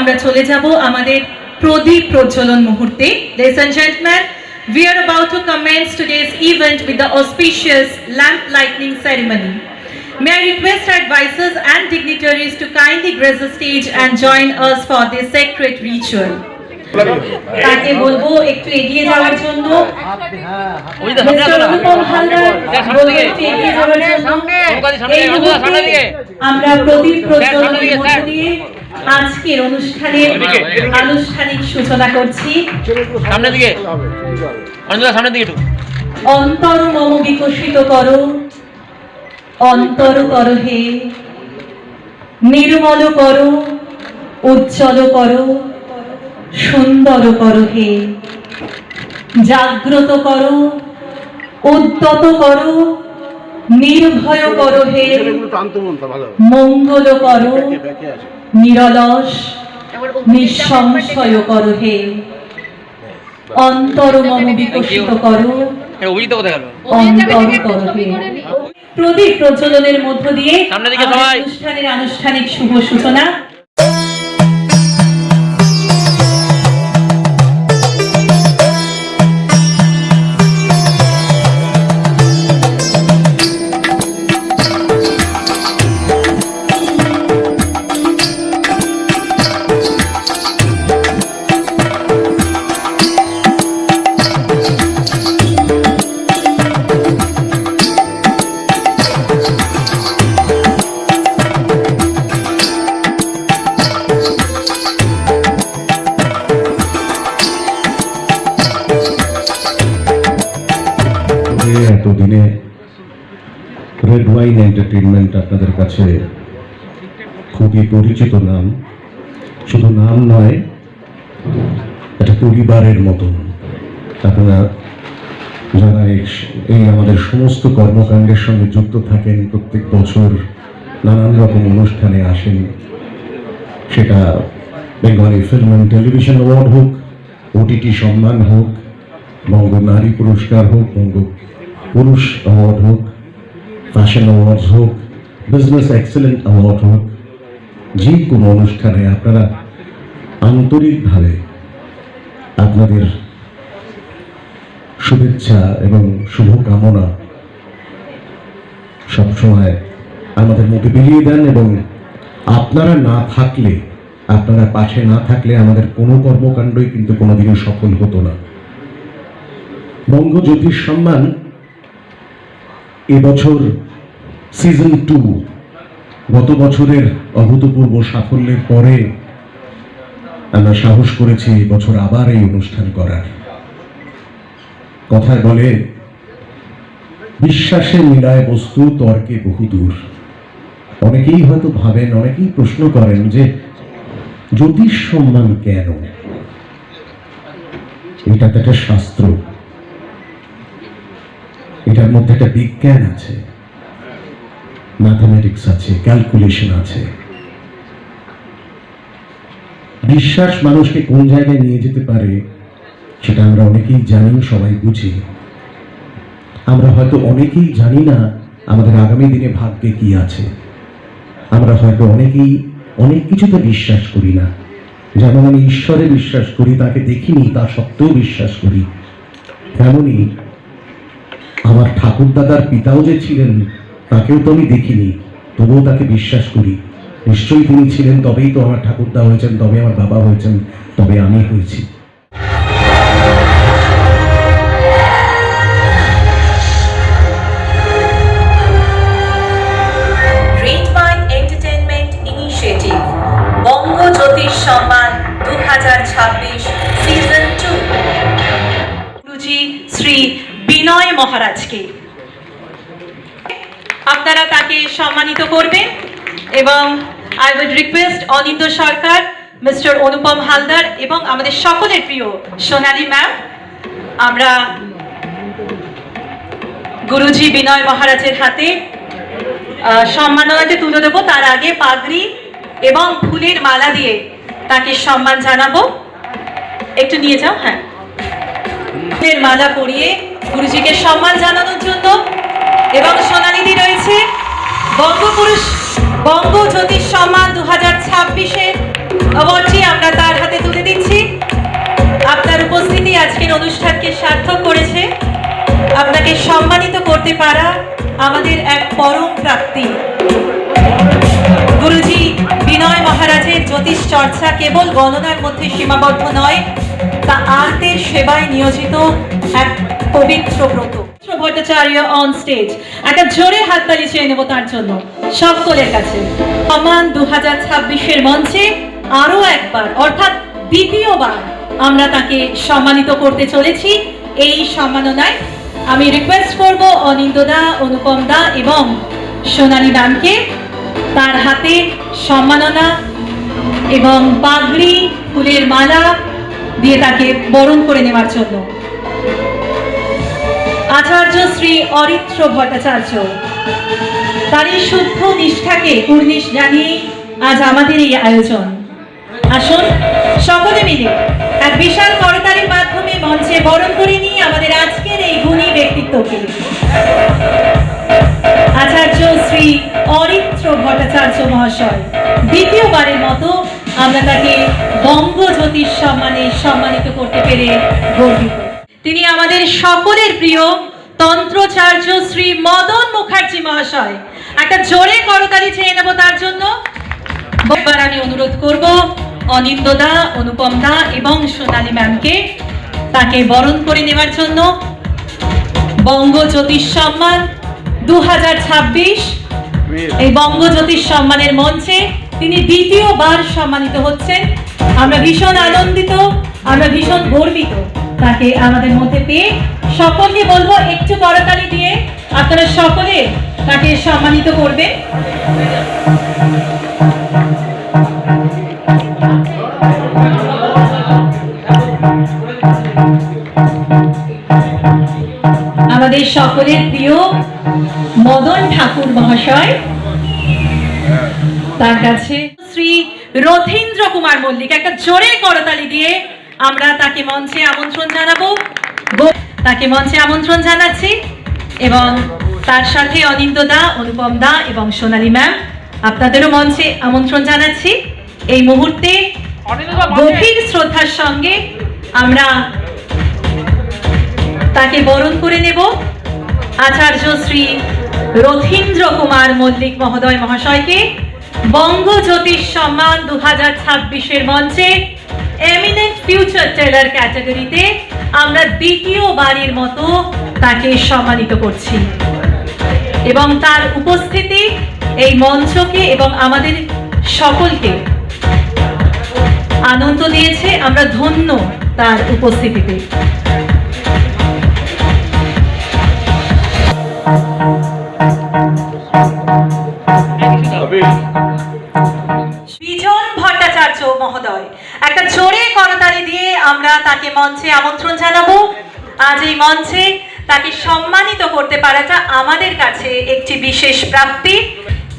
আমরা চলে যাব আমাদের প্রদীপ প্রজ্বলন মুহূর্তে। Ladies and gentlemen, we are about to commence today's event with the auspicious lamp lighting ceremony. May I request our advisors and dignitaries to kindly grace the stage and join us for this sacred ritual. তাকে বলবো একটু এগিয়ে যাওয়ার জন্য। Mister Anupam Haldar বলবো একটু এগিয়ে যাওয়ার জন্য। এই মুহূর্তে আমরা প্রদীপ প্রজ্বলনের মধ্য দিয়ে আজকের অনুষ্ঠানের আনুষ্ঠানিক সূচনা করছি। সামনের দিকে সামনের দিকে একটু। অন্তর মম বিকশিত করো, অন্তর করো হে, নির্মল করো, উজ্জ্বল করো, সুন্দর করো হে, জাগ্রত করো, উদ্যত করো, নির্ভয় করো হে, মঙ্গল করো, নিরলস নিঃসংশয় করো হে, অন্তর মম বিকশিত করো, অন্তর করো হে। প্রদীপ প্রজ্বলনের মধ্য দিয়ে অনুষ্ঠানের আনুষ্ঠানিক শুভ সূচনা। এতদিনে রেড ওয়াইন এন্টারটেইনমেন্ট আপনাদের কাছে খুবই পরিচিত নাম। শুধু নাম নয়, এটা পরিবারের মতন। আপনারা যারা এই আমাদের সমস্ত কর্মকাণ্ডের সঙ্গে যুক্ত থাকেন, প্রত্যেক বছর নানান রকম অনুষ্ঠানে আসেন, সেটা Bengali film and television award হোক, ওটিটি সম্মান হোক, বঙ্গ নারী পুরস্কার হোক, বঙ্গ পুরুষ অ্যাওয়ার্ড হোক, ফ্যাশন অ্যাওয়ার্ডস হোক, বিজনেস এক্সেলেন্ট অ্যাওয়ার্ড হোক, যে কোনো অনুষ্ঠানে আপনারা আন্তরিকভাবে আপনাদের শুভেচ্ছা এবং শুভকামনা সবসময় আমাদের মধ্যে বিলিয়ে দেন। এবং আপনারা না থাকলে, আপনারা পাশে না থাকলে আমাদের কোনো কর্মকাণ্ডই কিন্তু কোনোদিনও সফল হতো না। বঙ্গ জ্যোতিষ সম্মান এবছর সিজন 2, গত বছরের অভূতপূর্ব সাফল্যের পরে আমরা সাহস করেছি এবছর আবার এই অনুষ্ঠান করার। কথায় বলে, বিশ্বাসে মিলায় বস্তু, তর্কে বহুদূর। অনেকেই হয়তো ভাবেন, অনেকেই প্রশ্ন করেন যে জ্যোতিষ সম্মান কেন? এটা তো একটা শাস্ত্র, এটার মধ্যে একটা বিজ্ঞান আছে, ম্যাথমেটিক্স আছে, ক্যালকুলেশন আছে। বিশ্বাস মানুষকে কোন জায়গায় নিয়ে যেতে পারে সেটা আমরা অনেকেই জানি, সবাই বুঝি। আমরা হয়তো অনেকেই জানি না আমাদের আগামী দিনে ভাগ্যে কি আছে। আমরা হয়তো অনেকেই অনেক কিছুতে বিশ্বাস করি না। যেমন আমি ঈশ্বরে বিশ্বাস করি, তাকে দেখিনি, তা সত্ত্বেও বিশ্বাস করি। তেমনই আমার ঠাকুরদাদার পিতাও যে ছিলেন, তাকেও তো আমি দেখিনি, তবুও তাকে বিশ্বাস করি। নিশ্চয়ই তিনি ছিলেন, তবেই তো আমার ঠাকুরদা হয়েছেন, তবে আমার বাবা হয়েছেন, তবে আমি হয়েছি। রেড ওয়াইন এন্টারটেইনমেন্ট ইনিশিয়েটিভ বঙ্গ জ্যোতিষ সম্মান 2026 সিজন 2 গুরুজি শ্রী বিনয় মহারাজকে আপনারা তাকে সম্মানিত করবেন। এবং I would request Anindya Sarkar, mister Anupam Haldar এবং আমাদের সকলের প্রিয় সোনালী ম্যাম, আমরা গুরুজি বিনয় মহারাজের হাতে সম্মাননাটি তুলে দেবো। তার আগে পাগড়ি এবং ফুলের মালা দিয়ে তাকে সম্মান জানাবো। একটু নিয়ে যাও। হ্যাঁ, ফুলের মালা পরিয়ে গুরুজিকে সম্মান জানানোর জন্য। এবং সোনালীদি রয়েছে বঙ্গ জ্যোতিষ সম্মান 2026-এর অ্যাওয়ার্ডটি আমরা তার হাতে তুলে দিচ্ছি। আপনার উপস্থিতি আজকের অনুষ্ঠানকে সার্থক করেছে। আপনাকে সম্মানিত করতে পারা আমাদের এক পরম প্রাপ্তি। গুরুজি বিনয় মহারাজের জ্যোতিষ চর্চা কেবল গণনার মধ্যে সীমাবদ্ধ নয়, তা আর্তের সেবায় নিয়োজিত এক পবিত্র ব্রত। ভট্টাচার্য অন স্টেজ, একটা জোরে হাততালি চেয়ে নেব তার জন্য সকলের কাছে। সম্মান 2026-এর মঞ্চে আরো একবার, অর্থাৎ দ্বিতীয়বার আমরা তাকে সম্মানিত করতে চলেছি। এই সম্মাননায় আমি রিকোয়েস্ট করব অনিন্দদা, অনুপম দা এবং সোনালী ম্যামকে তার হাতে সম্মাননা এবং পাগড়ি, ফুলের মালা দিয়ে তাকে বরণ করে নেওয়ার জন্য। আচার্য শ্রী অরিত্র ভট্টাচার্য, তারই শুদ্ধ নিষ্ঠাকে কুর্নিশ জানিয়ে আজ আমাদের এই আয়োজন। আসুন সকলে মিলে এক বিশাল করতালির মাধ্যমে মঞ্চে বরণ করে নিয়ে আমাদের আজকের এই গুণী ব্যক্তিত্বকে। আচার্য শ্রী অরিত্র ভট্টাচার্য মহাশয়, দ্বিতীয়বারের মতো আমরা তাকে বঙ্গ জ্যোতিষ সম্মানে সম্মানিত করতে পেরে গর্বিত। তিনি আমাদের সকলের প্রিয় তন্ত্রচার্য শ্রী মদন মুখার্জি মহাশয়, একটা জোরে করতালি চেয়ে নেব তার জন্য। এবার আমি অনুরোধ করব অনিন্দদা, অনুপম দা এবং সোনালী ম্যামকে তাকে বরণ করে নেওয়ার জন্য। বঙ্গ জ্যোতিষ সম্মান 2026, এই বঙ্গ জ্যোতিষ সম্মানের মঞ্চে তিনি দ্বিতীয়বার সম্মানিত হচ্ছেন। আমরা ভীষণ আনন্দিত, আমরা ভীষণ গর্বিত তাকে আমাদের মধ্যে পেয়ে। সকলকে বলবো একটু করতালি দিয়ে আপনারা সকলে তাকে সম্মানিত করবেন। আমাদের সকলের প্রিয় মদন ঠাকুর মহাশয়, তার কাছে শ্রী রথীন্দ্র কুমার মল্লিক, একটা জোরে করতালি দিয়ে আমরা তাকে মঞ্চে আমন্ত্রণ জানাবো। তাকে মঞ্চে আমন্ত্রণ জানাচ্ছি এবং তার সাথে অনিন্দদা, অনুপম দা এবং সোনালী ম্যাম, আপনাদেরও মঞ্চে আমন্ত্রণ জানাচ্ছি। এই মুহূর্তে গভীর শ্রদ্ধার সঙ্গে আমরা তাকে বরণ করে নেব। আচার্য শ্রী রথীন্দ্র কুমার মল্লিক মহোদয় মহাশয়কে বঙ্গ জ্যোতিষ সম্মান 2026-এর মঞ্চে এমিনেন্ট ফিউচার টেলার ক্যাটাগরিতে আমরা দ্বিতীয়বারের মতো তাকে সম্মানিত করছি এবং তার উপস্থিতি এই মঞ্চকে এবং আমাদের সকলকে আনন্দ দিয়েছে। আমরা ধন্য তার উপস্থিতিতে। বিজন ভট্টাচার্য মহোদয়, একটা জোরে করতালি দিয়ে আমরা তাকে মঞ্চে আমন্ত্রণ জানাবো। আজ এই মঞ্চে তাকে সম্মানিত করতে পারাটা আমাদের কাছে একটি বিশেষ প্রাপ্তি।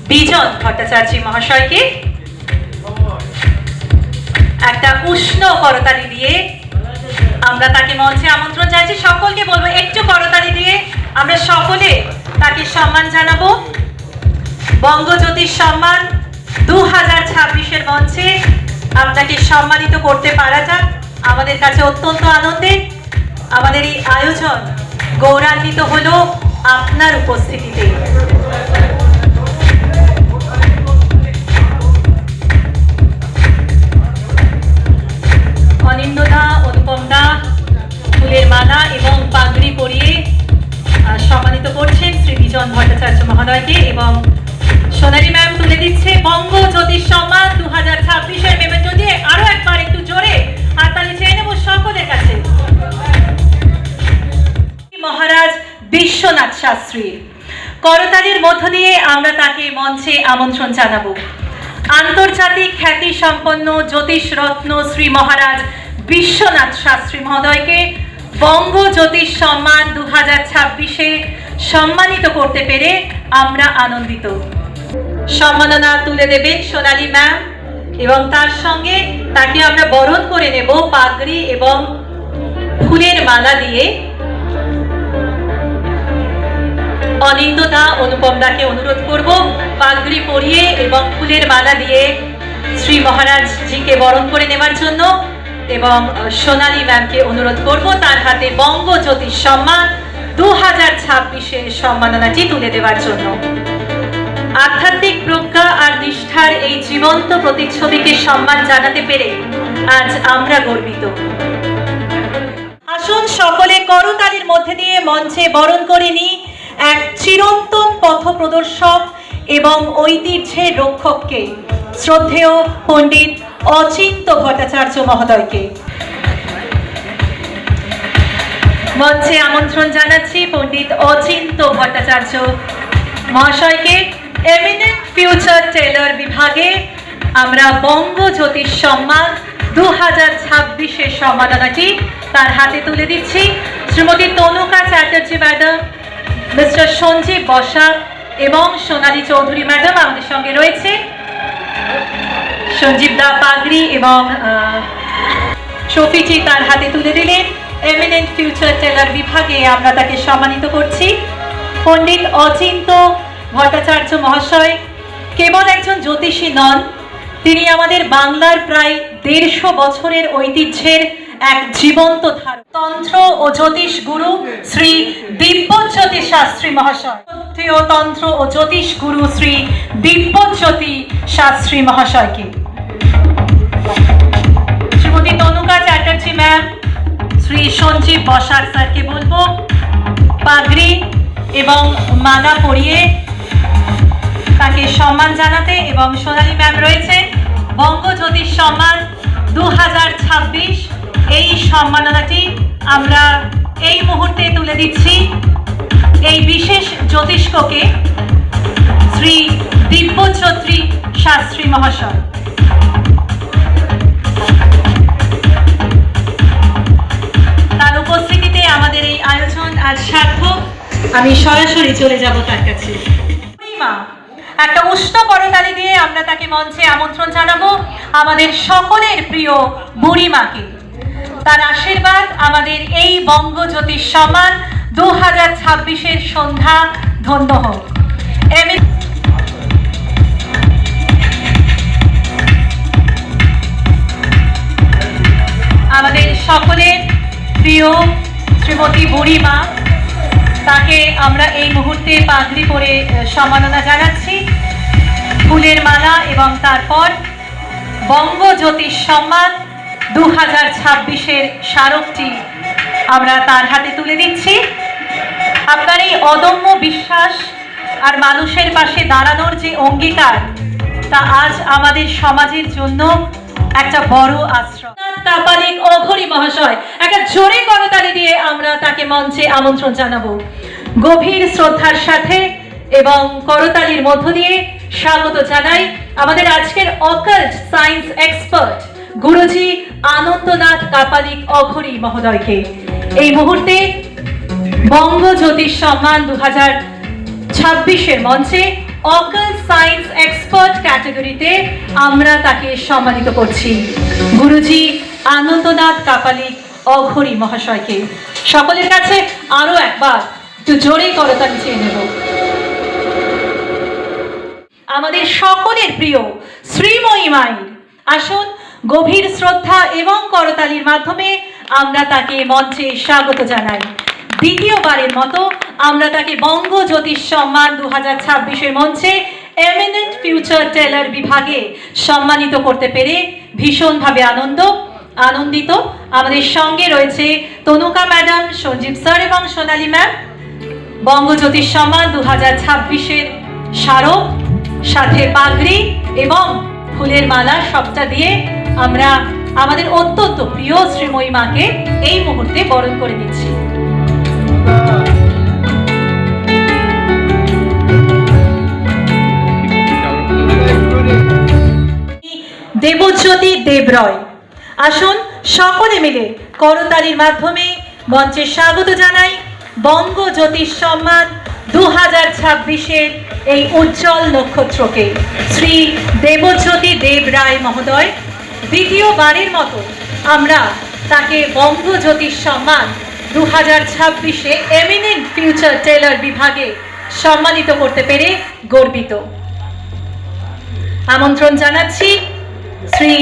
বিজন ভট্টাচার্য মহাশয়কে একটা উষ্ণ করতালি দিয়ে আমরা তাকে মঞ্চে আমন্ত্রণ জানাচ্ছি। সকলকে বলবো একটু করতালি দিয়ে আমরা সকলে তাকে সম্মান জানাবো। বঙ্গ জ্যোতিষ সম্মান 2026-এর মঞ্চে আপনাকে সম্মানিত করতে পারাটা আমাদের কাছে অত্যন্ত আনন্দের। আমাদের এই আয়োজন গৌরবান্বিত হলো আপনার উপস্থিতিতে। অনিন্দদা, অনুপম দা ফুলের মালা এবং পাগড়ি পরিয়ে সম্মানিত করছেন শ্রী বিজন ভট্টাচার্য মহোদয়কে এবং সোনালী ম্যাম তুলে দিচ্ছে বঙ্গ জ্যোতিষ সম্মান 2026-এর মেমেন্টো দিয়ে। আরো একবার একটু জোরে হাততালি চেয়ে নেব সকলের কাছে। মহারাজ বিশ্বনাথ শাস্ত্রী, করতালির মধ্য দিয়ে আমরা তাকে মঞ্চে আমন্ত্রণ জানাবো। আন্তর্জাতিক খ্যাতি সম্পন্ন জ্যোতিষ রত্ন শ্রী মহারাজ বিশ্বনাথ শাস্ত্রী মহোদয়কে বঙ্গ জ্যোতিষ সম্মান 2026-এ সম্মানিত করতে পেরে আমরা আনন্দিত। সম্মাননা তুলে দেবেন সোনালী ম্যাম এবং তার সঙ্গে তাকে আমরা বরণ করে নেব পাগড়ি এবং ফুলের মালা দিয়ে। অনিন্দদা, অনুপম দাকে অনুরোধ করব পাগড়ি পরিয়ে এবং ফুলের মালা দিয়ে শ্রী মহারাজ জিকে বরণ করে নেওয়ার জন্য এবং সোনালী ম্যামকে অনুরোধ করব তার হাতে বঙ্গ জ্যোতিষ সম্মান 2026-এর সম্মাননাটি তুলে দেওয়ার জন্য। আধ্যাত্মিক প্রজ্ঞা আর নিষ্ঠার এই জীবন্ত প্রতিচ্ছবিকে সম্মান জানাতে পেরে আজ আমরা গর্বিত। আসুন সকলে করতালির মধ্যে দিয়ে মঞ্চে বরণ করে নিই এক চিরন্তন পথ প্রদর্শক এবং ঐতিহ্যের রক্ষককে, শ্রদ্ধেয় পণ্ডিত অচিন্ত ভট্টাচার্য মহোদয়কে। মঞ্চে আমন্ত্রণ জানাচ্ছি পণ্ডিত অচিন্ত ভট্টাচার্য মহাশয়কে। এমিনেন্ট ফিউচার টেলার বিভাগে আমরা বঙ্গ জ্যোতিষ সম্মান 2026-এর সম্মাননাটি তার হাতে তুলে দিচ্ছি। শ্রীমতী তনুকা চ্যাটার্জি ম্যাডাম, মিস্টার সঞ্জীব বসাক এবং সোনালী চৌধুরী ম্যাডাম আমাদের সঙ্গে রয়েছে। সঞ্জীব দা পাগড়ি এবং ট্রফিটি তার হাতে তুলে দিলেন। এমিনেন্ট ফিউচার টেলার বিভাগে আমরা তাকে সম্মানিত করছি। পণ্ডিত অচিন্ত ভট্টাচার্য মহাশয় কেবল একজন জ্যোতিষী নন, তিনি আমাদের বাংলার প্রায় 150 বছরের ঐতিহ্যের এক জীবন্ত ধারক। তন্ত্র ও জ্যোতিষ গুরু শ্রী দিব্যজ্যোতি শাস্ত্রী মহাশয়, তন্ত্র ও জ্যোতিষ গুরু শ্রী দিব্যজ্যোতি শাস্ত্রী মহাশয়কে। শ্রীমতী তনুকা চ্যাটার্জি ম্যাম, শ্রী সঞ্জীব বসাক স্যারকে বলবো পাগড়ি এবং মালা পরিয়ে তাকে সম্মান জানাতে। এবং সোনালী ম্যাম রয়েছে বঙ্গ জ্যোতিষ সম্মান 2026, এই সম্মাননাটি আমরা এই মুহূর্তে তুলে দিচ্ছি এই বিশেষ জ্যোতিষ্ককে, শ্রী দিব্যজ্যোতি শাস্ত্রী মহাশয়। তার উপস্থিতিতে আমাদের এই আয়োজন আজ সার্থক। আমি সরাসরি চলে যাব তার কাছে। একটা উষ্ণ করতালি দিয়ে আমরা তাকে মঞ্চে আমন্ত্রণ জানাবো, আমাদের সকলের প্রিয় বুড়িমাকে। তার আশীর্বাদ আমাদের এই বঙ্গ জ্যোতিষ সম্মান 2026-এর সন্ধ্যা ধন্য হোক। আমাদের সকলের প্রিয় শ্রীমতী বুড়িমা, তাকে আমরা এই মুহূর্তে পাগড়ি পরে সম্মাননা জানাচ্ছি, ফুলের মালা এবং তারপর বঙ্গ জ্যোতিষ সম্মান 2026-এর স্মারকটি আমরা তার হাতে তুলে দিচ্ছি। আপনার এই অদম্য বিশ্বাস আর মানুষের পাশে দাঁড়ানোর যে অঙ্গীকার, তা আজ আমাদের সমাজের জন্য একটা বড় আশ্রয়। কাপালিক অঘরী মহাশয়, একটা জোরে করতালি দিয়ে আমরা তাকে মঞ্চে আমন্ত্রণ জানাবো। গভীর শ্রদ্ধার সাথে এবং করতালির মধ্য দিয়ে স্বাগত জানাই আমাদের আজকের অকাল্ট সায়েন্স এক্সপার্ট গুরুজি আনন্দনাথ কাপালিক অঘরী মহোদয়কে। এই মুহূর্তে বঙ্গ জ্যোতিষ সম্মান 2026-এর মঞ্চে অকাল্ট সায়েন্স এক্সপার্ট ক্যাটাগরিতে আমরা তাকে সম্মানিত করছি, গুরুজি আনন্দনাথ কাপালিক অঘরী মহাশয়কে। সকলের কাছে আরো একবার একটু জোরে করতালি চেয়ে নেব। আমাদের সকলের প্রিয় শ্রীময়ী মায়ের, আসুন গভীর শ্রদ্ধা এবং করতালির মাধ্যমে আমরা তাকে মঞ্চে স্বাগত জানাই। দ্বিতীয়বারের মতো আমরা তাকে বঙ্গ জ্যোতিষ সম্মান 2026-এর মঞ্চে এমিনেন্ট ফিউচার টেলার বিভাগে সম্মানিত করতে পেরে ভীষণভাবে আনন্দিত। আমাদের সঙ্গে রয়েছে তনুকা ম্যাডাম, সঞ্জীব স্যার এবং সোনালী ম্যাম। বঙ্গ জ্যোতিষ সম্মান 2026-এর স্মারক, সাথে পাগড়ি এবং ফুলের মালা সবটা দিয়ে আমরা আমাদের অত্যন্ত প্রিয় শ্রীময়ী মাকে এই মুহূর্তে বরণ করে নিচ্ছি। দেবজ্যোতি দেবরয়, আসুন সকলে মিলে করতালির মাধ্যমে মঞ্চে স্বাগত জানাই বঙ্গ জ্যোতিষ সম্মান 2026-এর এই উজ্জ্বল নক্ষত্রকে, শ্রী দেবজ্যোতি দেবরায় মহোদয়। দ্বিতীয়বারের মতো আমরা তাকে বঙ্গ জ্যোতিষ সম্মান 2026-এ এমিনেন্ট ফিউচার টেলার বিভাগে সম্মানিত করতে পেরে গর্বিত। আমন্ত্রণ জানাচ্ছি শ্রী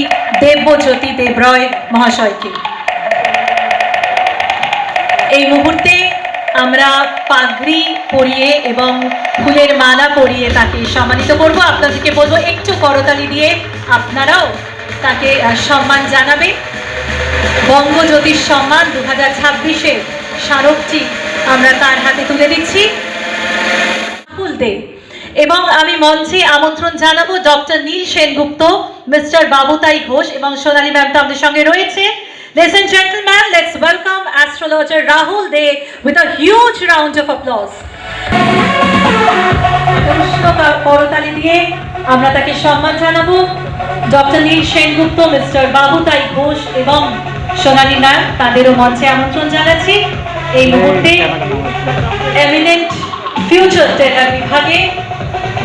দেবজ্যোতি দেবরয় মহাশয়কে। এই মুহূর্তে আমরা পাগড়ি পরিয়ে এবং ফুলের মালা পরিয়ে তাকে সম্মানিত করব। আপনাদেরকে বলবো একটু করতালি দিয়ে আপনারাও তাকে সম্মান জানাবে। বঙ্গজ্যোতির সম্মান 2026-এর স্মারকটি আমরা তার হাতে তুলে দিচ্ছি। রাহুল দে এবং আমি মঞ্চে আমন্ত্রণ জানাবো ডক্টর নীল সেনগুপ্ত, মিস্টার বাবুতাই ঘোষ এবং সোনালী ম্যাম তো আমাদের সঙ্গে রয়েছে। Ladies and gentlemen, let's welcome astrologer Rahul De with a huge round of applause. করতালি দিয়ে আমরা তাকে সম্মান জানাবো। ডক্টর নীল সেনগুপ্ত, মিস্টার বাবুতাই ঘোষ এবং সোনালী ম্যাম তাদেরও মঞ্চে আমন্ত্রণ জানাচ্ছি। এই মুহূর্তে এমিনেন্ট ফিউচার টেলার বিভাগে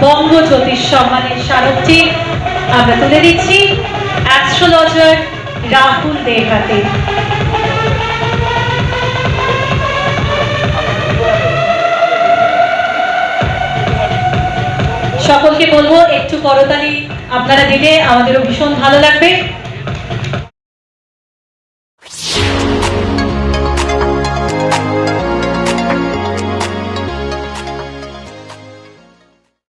বঙ্গজ্যোতির সম্মানের স্মারকটি আমরা তুলে দিচ্ছি অ্যাস্ট্রোলজার রাহুল দের হাতে। সকলকে বলবো একটু করতালি আপনারা দিলে আমাদেরও ভীষণ ভালো লাগবে।